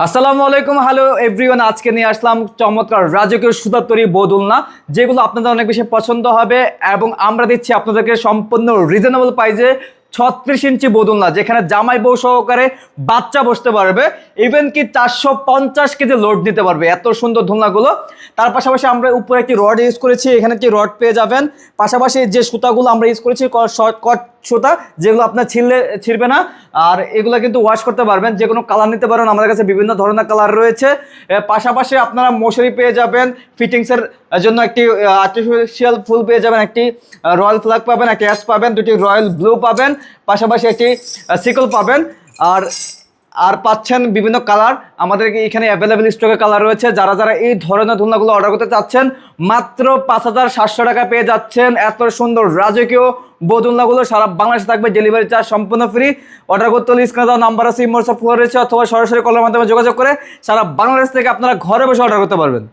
আসসালামু আলাইকুম, hello everyone. আজকে নিয়ে আসলাম চমৎকার রাজকীয় সুতার তৈরি বদুলনা, যেগুলো আপনাদের অনেক বেশি পছন্দ হবে এবং আমরা দিচ্ছি আপনাদেরকে সম্পূর্ণ রিজনেবল প্রাইসে 36 ইঞ্চি বদুলনা, যেখানে জামাই বউ সহকারে বাচ্চা বসতে পারবে, ইভেন কি 450 কেজি লোড নিতে পারবে, এত সুন্দর দোলনাগুলো। তার পাশাপাশি আমরা উপরে একটি রড ইউজ করেছি, এখানে একটি রড পেয়ে যাবেন। পাশাপাশি যে সুতাগুলো আমরা ইউজ করেছি কট সুতা, যেগুলো আপনার ছিঁড়বে না। আর এগুলো কিন্তু ওয়াশ করতে পারবেন, যে কোনো কালার নিতে পারেন, আমাদের কাছে বিভিন্ন ধরনের কালার রয়েছে। পাশাপাশি আপনারা মশারি পেয়ে যাবেন, ফিটিংসের জন্য একটি আর্টিফিশিয়াল ফুল পেয়ে যাবেন, একটি রয়্যাল ফ্ল্যাগ পাবেন, একটি অ্যাশ পাবেন, দুটি রয়্যাল ব্লু পাবেন, পাশাপাশি একটি সিকল পাবেন। আর আর পাচ্ছেন বিভিন্ন কালার, আমাদের এখানে অ্যাভেলেবেল স্টকে কালার রয়েছে। যারা যারা এই ধরনের দোলনাগুলো অর্ডার করতে চাচ্ছেন, মাত্র 5700 টাকা পেয়ে যাচ্ছেন এত সুন্দর রাজকীয় দোলনাগুলো। সারা বাংলাদেশে থাকবে ডেলিভারি চার্জ সম্পূর্ণ ফ্রি। অর্ডার করতে হলে স্ক্রিনে দেওয়া নাম্বার আছে, ইমো হোয়াটসঅ্যাপ রয়েছে, অথবা সরাসরি কলের মাধ্যমে যোগাযোগ করে সারা বাংলাদেশ থেকে আপনারা ঘরে বসে অর্ডার করতে পারবেন।